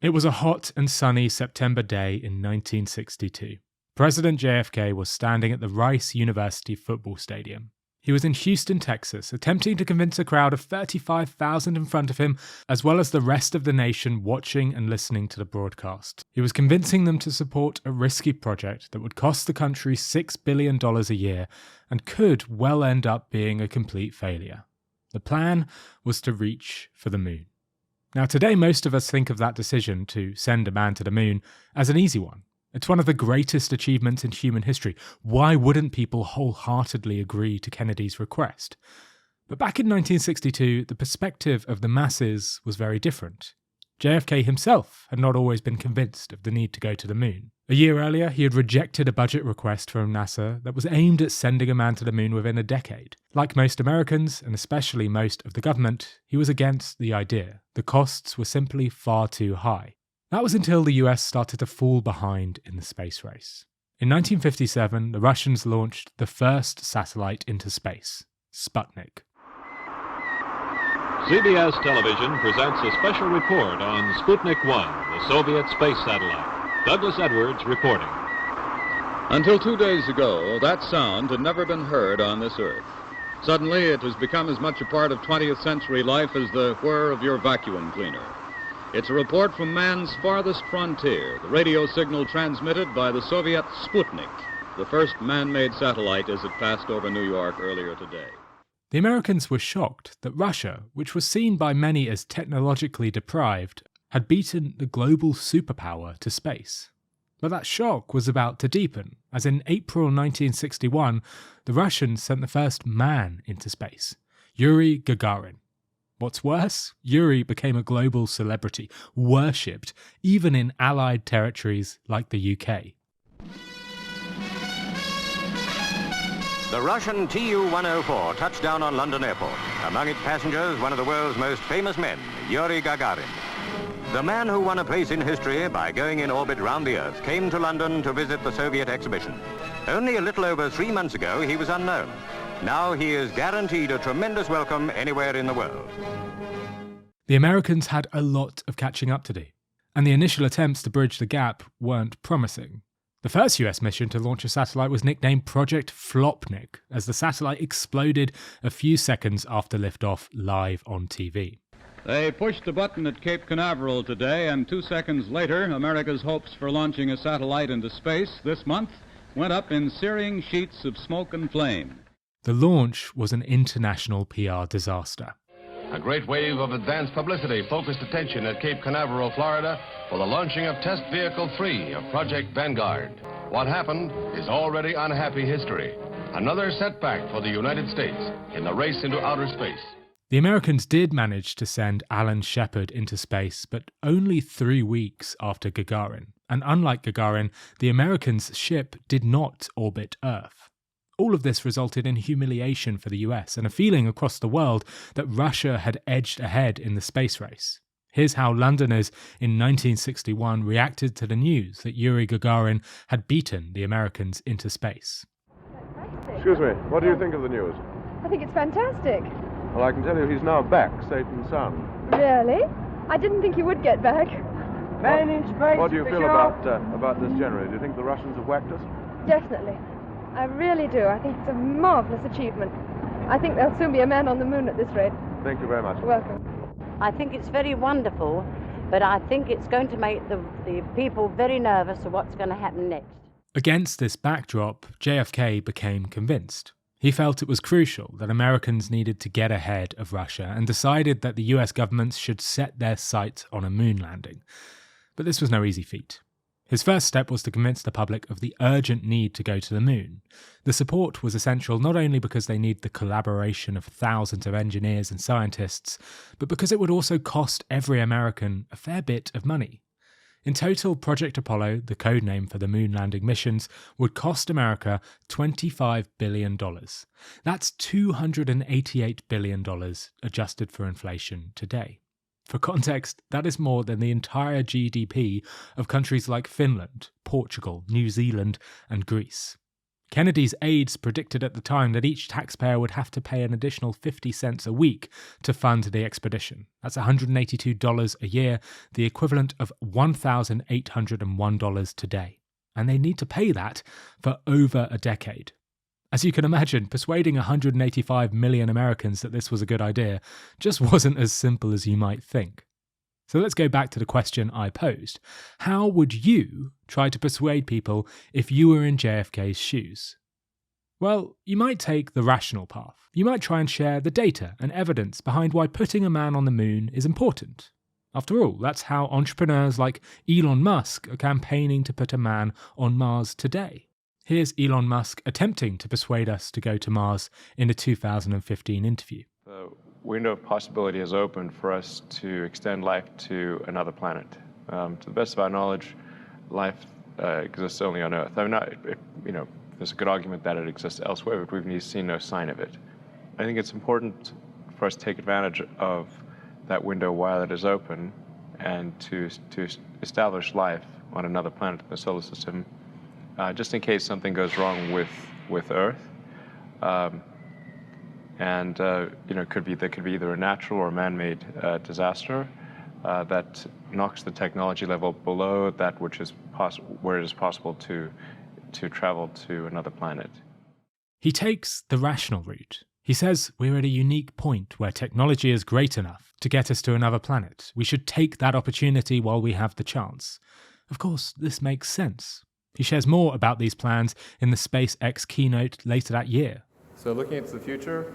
It was a hot and sunny September day in 1962. President JFK was standing at the Rice University football stadium. He was in Houston, Texas, attempting to convince a crowd of 35,000 in front of him, as well as the rest of the nation watching and listening to the broadcast. He was convincing them to support a risky project that would cost the country $6 billion a year and could well end up being a complete failure. The plan was to reach for the moon. Now, today, most of us think of that decision to send a man to the moon as an easy one. It's one of the greatest achievements in human history. Why wouldn't people wholeheartedly agree to Kennedy's request? But back in 1962, the perspective of the masses was very different. JFK himself had not always been convinced of the need to go to the moon. A year earlier, he had rejected a budget request from NASA that was aimed at sending a man to the moon within a decade. Like most Americans, and especially most of the government, he was against the idea. The costs were simply far too high. That was until the US started to fall behind in the space race. In 1957, the Russians launched the first satellite into space, Sputnik. CBS Television presents a special report on Sputnik 1, the Soviet space satellite. Douglas Edwards reporting. Until 2 days ago, that sound had never been heard on this earth. Suddenly, it has become as much a part of 20th century life as the whir of your vacuum cleaner. It's a report from man's farthest frontier, the radio signal transmitted by the Soviet Sputnik, the first man-made satellite as it passed over New York earlier today. The Americans were shocked that Russia, which was seen by many as technologically deprived, had beaten the global superpower to space. But that shock was about to deepen, as in April 1961, the Russians sent the first man into space, Yuri Gagarin. What's worse, Yuri became a global celebrity, worshipped even in Allied territories like the UK. The Russian Tu-104 touched down on London Airport. Among its passengers, one of the world's most famous men, Yuri Gagarin. The man who won a place in history by going in orbit round the Earth came to London to visit the Soviet exhibition. Only a little over 3 months ago, he was unknown. Now he is guaranteed a tremendous welcome anywhere in the world. The Americans had a lot of catching up to do, and the initial attempts to bridge the gap weren't promising. The first US mission to launch a satellite was nicknamed Project Flopnik, as the satellite exploded a few seconds after liftoff live on TV. They pushed the button at Cape Canaveral today, and 2 seconds later, America's hopes for launching a satellite into space this month went up in searing sheets of smoke and flame. The launch was an international PR disaster. A great wave of advanced publicity focused attention at Cape Canaveral, Florida, for the launching of Test Vehicle 3 of Project Vanguard. What happened is already unhappy history. Another setback for the United States in the race into outer space. The Americans did manage to send Alan Shepard into space, but only 3 weeks after Gagarin. And unlike Gagarin, the Americans' ship did not orbit Earth. All of this resulted in humiliation for the US and a feeling across the world that Russia had edged ahead in the space race. Here's how Londoners in 1961 reacted to the news that Yuri Gagarin had beaten the Americans into space. Excuse me, what do you think of the news? I think it's fantastic. Well, I can tell you he's now back, safe and sound. Really? I didn't think he would get back. Man in space. What do you feel about this generally? Do you think the Russians have whacked us? Definitely. I really do. I think it's a marvellous achievement. I think there'll soon be a man on the moon at this rate. Thank you very much. You're welcome. I think it's very wonderful, but I think it's going to make the people very nervous of what's going to happen next. Against this backdrop, JFK became convinced. He felt it was crucial that Americans needed to get ahead of Russia and decided that the US government should set their sights on a moon landing. But this was no easy feat. His first step was to convince the public of the urgent need to go to the moon. The support was essential not only because they need the collaboration of thousands of engineers and scientists, but because it would also cost every American a fair bit of money. In total, Project Apollo, the code name for the moon landing missions, would cost America $25 billion. That's $288 billion adjusted for inflation today. For context, that is more than the entire GDP of countries like Finland, Portugal, New Zealand, and Greece. Kennedy's aides predicted at the time that each taxpayer would have to pay an additional 50 cents a week to fund the expedition. That's $182 a year, the equivalent of $1,801 today. And they need to pay that for over a decade. As you can imagine, persuading 185 million Americans that this was a good idea just wasn't as simple as you might think. So let's go back to the question I posed. How would you try to persuade people if you were in JFK's shoes? Well, you might take the rational path. You might try and share the data and evidence behind why putting a man on the moon is important. After all, that's how entrepreneurs like Elon Musk are campaigning to put a man on Mars today. Here's Elon Musk attempting to persuade us to go to Mars in a 2015 interview. The window of possibility is open for us to extend life to another planet. To the best of our knowledge, life exists only on Earth. There's a good argument that it exists elsewhere, but we've seen no sign of it. I think it's important for us to take advantage of that window while it is open and to establish life on another planet in the solar system, just in case something goes wrong with Earth. There could be either a natural or man-made disaster that knocks the technology level below that which is where it is possible to travel to another planet. He takes the rational route. He says we're at a unique point where technology is great enough to get us to another planet. We should take that opportunity while we have the chance. Of course, this makes sense. He shares more about these plans in the SpaceX keynote later that year. So looking into the future,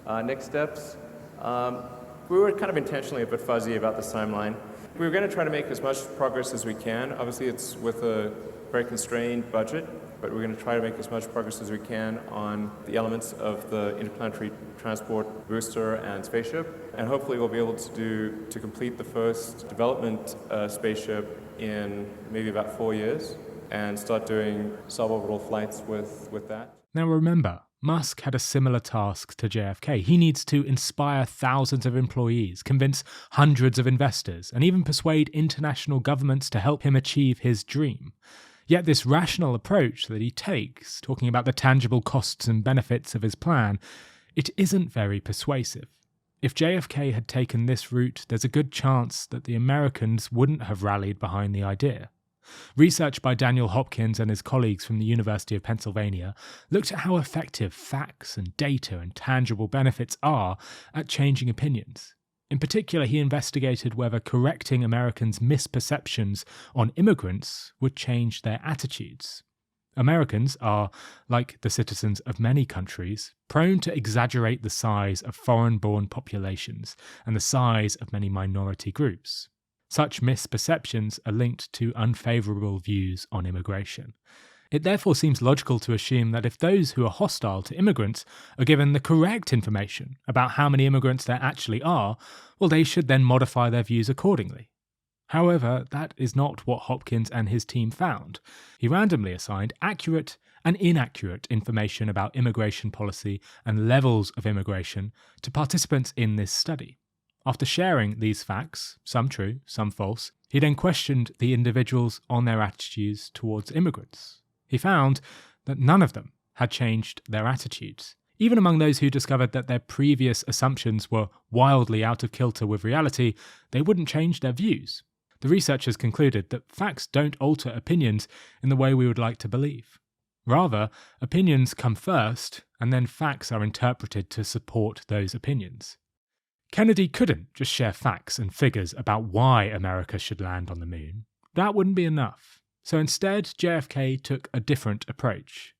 next steps, we were kind of intentionally a bit fuzzy about this timeline. We were going to try to make as much progress as we can. Obviously, it's with a very constrained budget, but we're going to try to make as much progress as we can on the elements of the interplanetary transport booster and spaceship. And hopefully we'll be able to complete the first development spaceship in maybe about 4 years and start doing suborbital flights with that. Now remember, Musk had a similar task to JFK. He needs to inspire thousands of employees, convince hundreds of investors, and even persuade international governments to help him achieve his dream. Yet this rational approach that he takes, talking about the tangible costs and benefits of his plan, it isn't very persuasive. If JFK had taken this route, there's a good chance that the Americans wouldn't have rallied behind the idea. Research by Daniel Hopkins and his colleagues from the University of Pennsylvania looked at how effective facts and data and tangible benefits are at changing opinions. In particular, he investigated whether correcting Americans' misperceptions on immigrants would change their attitudes. Americans are, like the citizens of many countries, prone to exaggerate the size of foreign-born populations and the size of many minority groups. Such misperceptions are linked to unfavourable views on immigration. It therefore seems logical to assume that if those who are hostile to immigrants are given the correct information about how many immigrants there actually are, well, they should then modify their views accordingly. However, that is not what Hopkins and his team found. He randomly assigned accurate and inaccurate information about immigration policy and levels of immigration to participants in this study. After sharing these facts, some true, some false, he then questioned the individuals on their attitudes towards immigrants. He found that none of them had changed their attitudes. Even among those who discovered that their previous assumptions were wildly out of kilter with reality, they wouldn't change their views. The researchers concluded that facts don't alter opinions in the way we would like to believe. Rather, opinions come first, and then facts are interpreted to support those opinions. Kennedy couldn't just share facts and figures about why America should land on the moon. That wouldn't be enough. So instead, JFK took a different approach.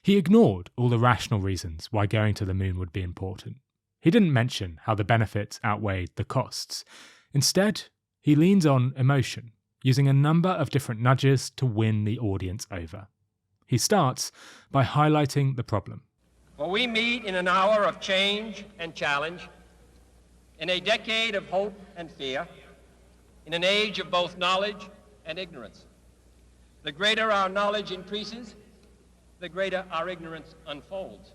He ignored all the rational reasons why going to the moon would be important. He didn't mention how the benefits outweighed the costs. Instead, he leans on emotion, using a number of different nudges to win the audience over. He starts by highlighting the problem. For we meet in an hour of change and challenge, in a decade of hope and fear, in an age of both knowledge and ignorance. The greater our knowledge increases, the greater our ignorance unfolds.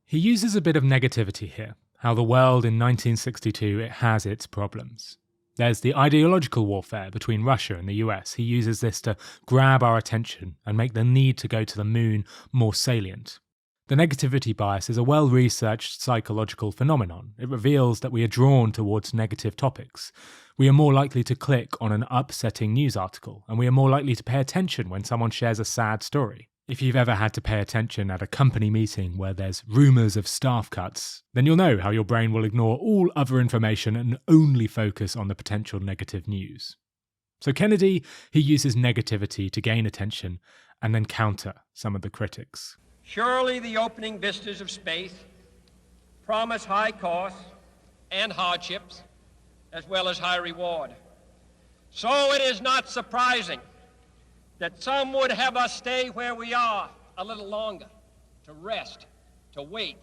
He uses a bit of negativity here, how the world in 1962 it has its problems. There's the ideological warfare between Russia and the US. He uses this to grab our attention and make the need to go to the moon more salient. The negativity bias is a well-researched psychological phenomenon. It reveals that we are drawn towards negative topics. We are more likely to click on an upsetting news article, and we are more likely to pay attention when someone shares a sad story. If you've ever had to pay attention at a company meeting where there's rumours of staff cuts, then you'll know how your brain will ignore all other information and only focus on the potential negative news. So Kennedy, he uses negativity to gain attention and then counter some of the critics. Surely the opening vistas of space promise high costs and hardships, as well as high reward. So it is not surprising that some would have us stay where we are a little longer, to rest, to wait.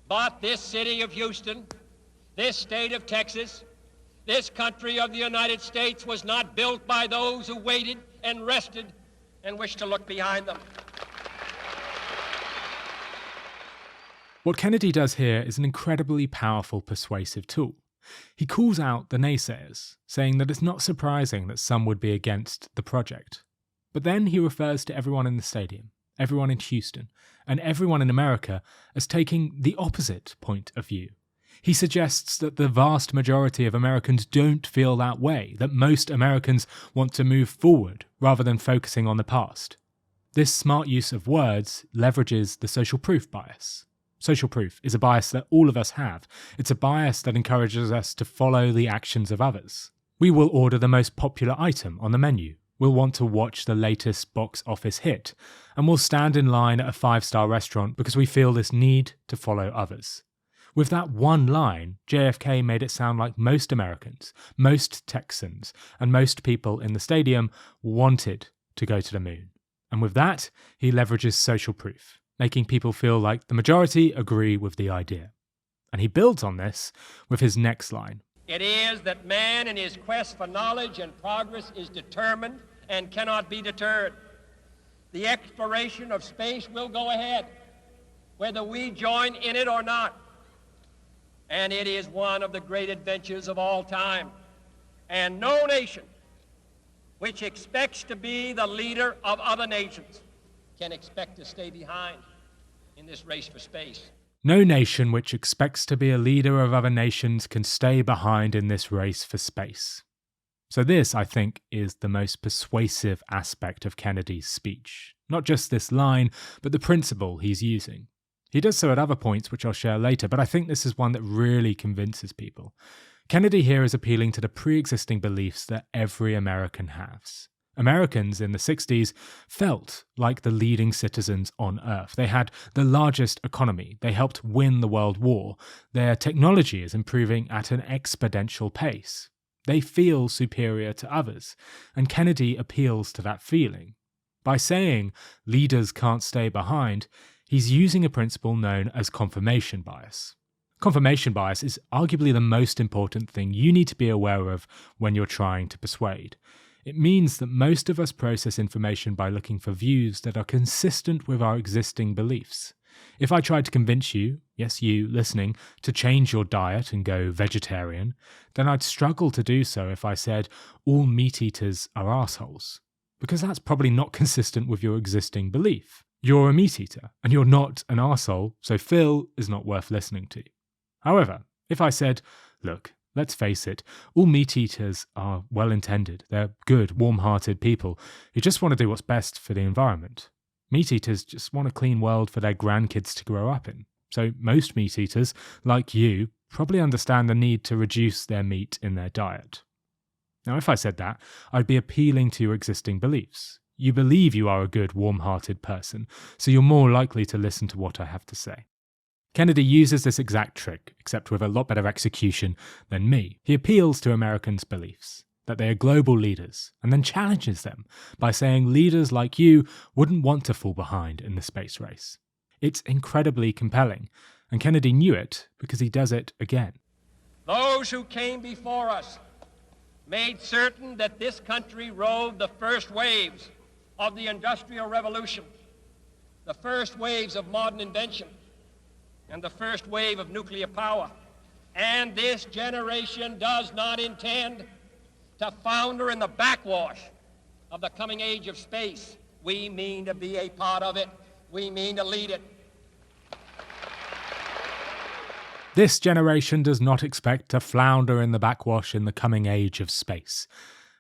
But this city of Houston, this state of Texas, this country of the United States was not built by those who waited and rested and wished to look behind them. What Kennedy does here is an incredibly powerful persuasive tool. He calls out the naysayers, saying that it's not surprising that some would be against the project. But then he refers to everyone in the stadium, everyone in Houston, and everyone in America as taking the opposite point of view. He suggests that the vast majority of Americans don't feel that way, that most Americans want to move forward rather than focusing on the past. This smart use of words leverages the social proof bias. Social proof is a bias that all of us have. It's a bias that encourages us to follow the actions of others. We will order the most popular item on the menu. We'll want to watch the latest box office hit. And we'll stand in line at a 5-star restaurant because we feel this need to follow others. With that one line, JFK made it sound like most Americans, most Texans, and most people in the stadium wanted to go to the moon. And with that, he leverages social proof, making people feel like the majority agree with the idea. And he builds on this with his next line. It is that man in his quest for knowledge and progress is determined and cannot be deterred. The exploration of space will go ahead, whether we join in it or not. And it is one of the great adventures of all time. And no nation which expects to be the leader of other nations can expect to stay behind in this race for space. No nation which expects to be a leader of other nations can stay behind in this race for space. So this, I think, is the most persuasive aspect of Kennedy's speech. Not just this line, but the principle he's using. He does so at other points, which I'll share later, but I think this is one that really convinces people. Kennedy here is appealing to the pre-existing beliefs that every American has. Americans in the 60s felt like the leading citizens on Earth. They had the largest economy. They helped win the World War. Their technology is improving at an exponential pace. They feel superior to others, and Kennedy appeals to that feeling. By saying leaders can't stay behind, he's using a principle known as confirmation bias. Confirmation bias is arguably the most important thing you need to be aware of when you're trying to persuade. It means that most of us process information by looking for views that are consistent with our existing beliefs. If I tried to convince you, yes you listening, to change your diet and go vegetarian, then I'd struggle to do so if I said all meat eaters are assholes, because that's probably not consistent with your existing belief. You're a meat eater, and you're not an arsehole, so Phil is not worth listening to. However, if I said, look, let's face it, all meat eaters are well-intended. They're good, warm-hearted people who just want to do what's best for the environment. Meat eaters just want a clean world for their grandkids to grow up in. So most meat eaters, like you, probably understand the need to reduce their meat in their diet. Now, if I said that, I'd be appealing to your existing beliefs. You believe you are a good, warm-hearted person, so you're more likely to listen to what I have to say. Kennedy uses this exact trick, except with a lot better execution than me. He appeals to Americans' beliefs, that they are global leaders, and then challenges them by saying leaders like you wouldn't want to fall behind in the space race. It's incredibly compelling, and Kennedy knew it because he does it again. Those who came before us made certain that this country rode the first waves of the Industrial Revolution, the first waves of modern invention, and the first wave of nuclear power. And this generation does not intend to founder in the backwash of the coming age of space. We mean to be a part of it. We mean to lead it. This generation does not expect to flounder in the backwash in the coming age of space.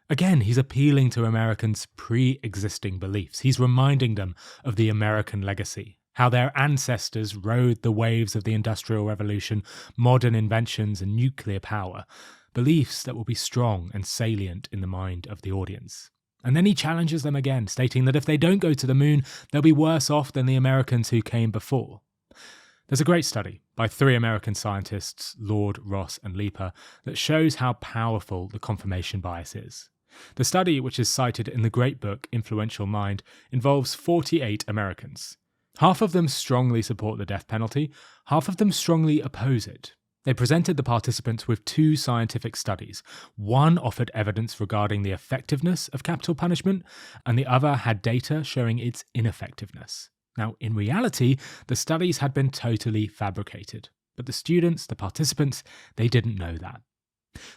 Again, he's appealing to Americans' pre-existing beliefs. He's reminding them of the American legacy, how their ancestors rode the waves of the Industrial Revolution, modern inventions and nuclear power, beliefs that will be strong and salient in the mind of the audience. And then he challenges them again, stating that if they don't go to the moon, they'll be worse off than the Americans who came before. There's a great study by 3 American scientists, Lord, Ross and Leeper, that shows how powerful the confirmation bias is. The study, which is cited in the great book Influential Mind, involves 48 Americans. Half of them strongly support the death penalty, half of them strongly oppose it. They presented the participants with 2 scientific studies. One offered evidence regarding the effectiveness of capital punishment, and the other had data showing its ineffectiveness. Now, in reality, the studies had been totally fabricated, but the students, the participants, they didn't know that.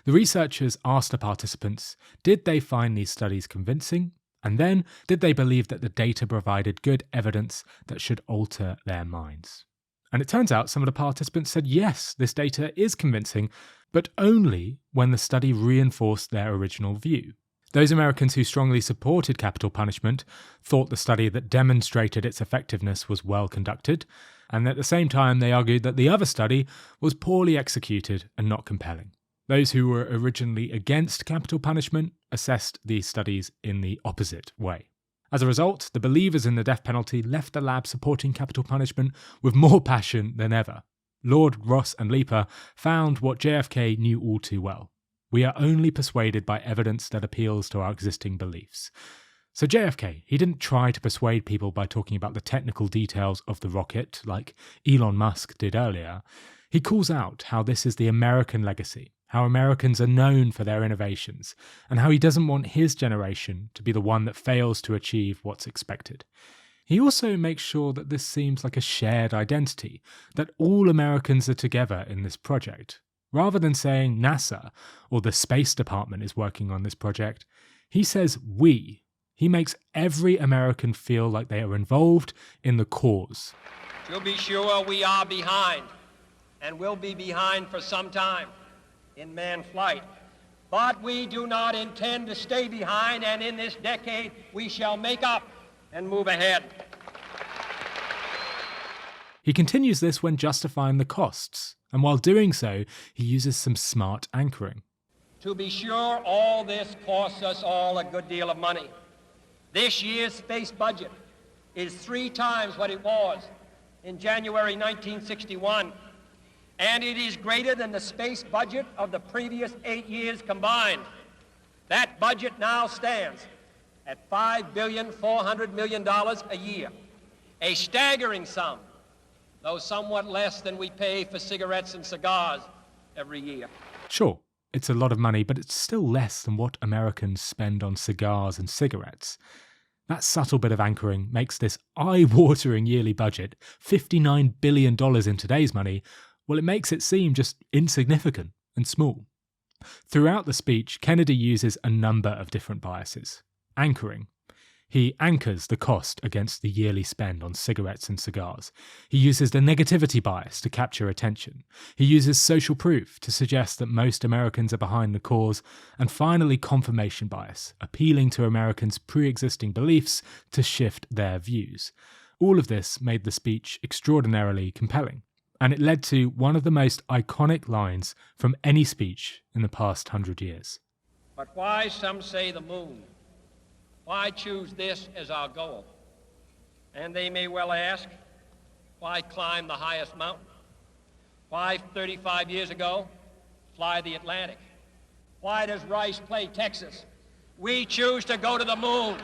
The researchers asked the participants, did they find these studies convincing? And then, did they believe that the data provided good evidence that should alter their minds? And it turns out some of the participants said yes, this data is convincing, but only when the study reinforced their original view. Those Americans who strongly supported capital punishment thought the study that demonstrated its effectiveness was well conducted, and at the same time they argued that the other study was poorly executed and not compelling. Those who were originally against capital punishment assessed these studies in the opposite way. As a result, the believers in the death penalty left the lab supporting capital punishment with more passion than ever. Lord, Ross and Leeper found what JFK knew all too well. We are only persuaded by evidence that appeals to our existing beliefs. So JFK, he didn't try to persuade people by talking about the technical details of the rocket, like Elon Musk did earlier. He calls out how this is the American legacy, how Americans are known for their innovations, and how he doesn't want his generation to be the one that fails to achieve what's expected. He also makes sure that this seems like a shared identity, that all Americans are together in this project. Rather than saying NASA or the Space Department is working on this project, he says we. He makes every American feel like they are involved in the cause. To be sure, we are behind, and will be behind for some time in manned flight. But we do not intend to stay behind, and in this decade we shall make up and move ahead. He continues this when justifying the costs, and while doing so, he uses some smart anchoring. To be sure, all this costs us all a good deal of money. This year's space budget is 3 times what it was in January 1961, and it is greater than the space budget of the previous 8 years combined. That budget now stands at $5.4 billion a year, a staggering sum, though somewhat less than we pay for cigarettes and cigars every year. Sure, it's a lot of money, but it's still less than what Americans spend on cigars and cigarettes. That subtle bit of anchoring makes this eye-watering yearly budget, $59 billion in today's money, well, it makes it seem just insignificant and small. Throughout the speech, Kennedy uses a number of different biases. Anchoring. He anchors the cost against the yearly spend on cigarettes and cigars. He uses the negativity bias to capture attention. He uses social proof to suggest that most Americans are behind the cause. And finally, confirmation bias, appealing to Americans' pre-existing beliefs to shift their views. All of this made the speech extraordinarily compelling, and it led to one of the most iconic lines from any speech in the past 100 years. But why, some say, the moon? Why choose this as our goal? And they may well ask, why climb the highest mountain? Why, 35 years ago, fly the Atlantic? Why does Rice play Texas? We choose to go to the moon.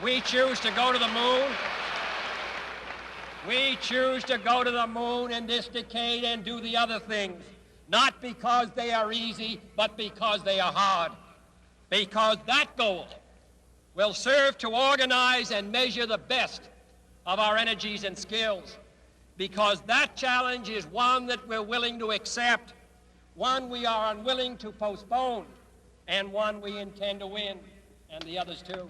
We choose to go to the moon. We choose to go to the moon in this decade and do the other things, not because they are easy, but because they are hard. Because that goal will serve to organize and measure the best of our energies and skills. because that challenge is one that we're willing to accept, one we are unwilling to postpone, and one we intend to win, and the others too.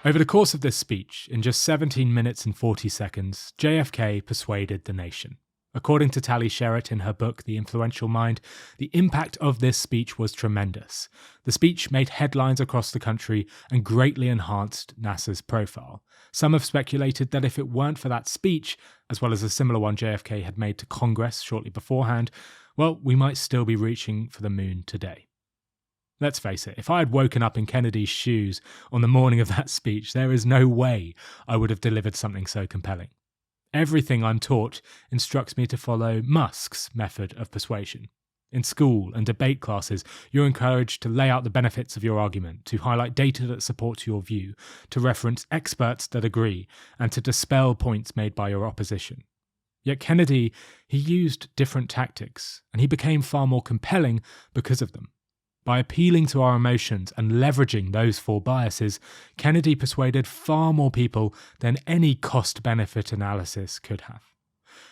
Over the course of this speech, in just 17 minutes and 40 seconds, JFK persuaded the nation. According to Tali Sherritt in her book, The Influential Mind, the impact of this speech was tremendous. The speech made headlines across the country and greatly enhanced NASA's profile. Some have speculated that if it weren't for that speech, as well as a similar one JFK had made to Congress shortly beforehand, well, we might still be reaching for the moon today. Let's face it, if I had woken up in Kennedy's shoes on the morning of that speech, there is no way I would have delivered something so compelling. Everything I'm taught instructs me to follow Musk's method of persuasion. In school and debate classes, you're encouraged to lay out the benefits of your argument, to highlight data that supports your view, to reference experts that agree, and to dispel points made by your opposition. Yet Kennedy, he used different tactics, and he became far more compelling because of them. By appealing to our emotions and leveraging those four biases, Kennedy persuaded far more people than any cost-benefit analysis could have.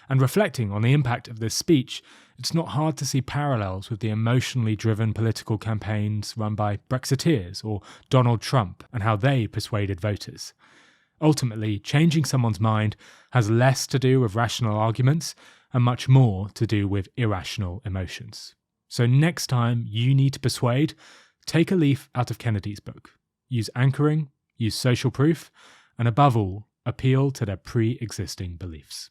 And reflecting on the impact of this speech, it's not hard to see parallels with the emotionally driven political campaigns run by Brexiteers or Donald Trump and how they persuaded voters. Ultimately, changing someone's mind has less to do with rational arguments and much more to do with irrational emotions. So next time you need to persuade, take a leaf out of Kennedy's book. Use anchoring, use social proof, and above all, appeal to their pre-existing beliefs.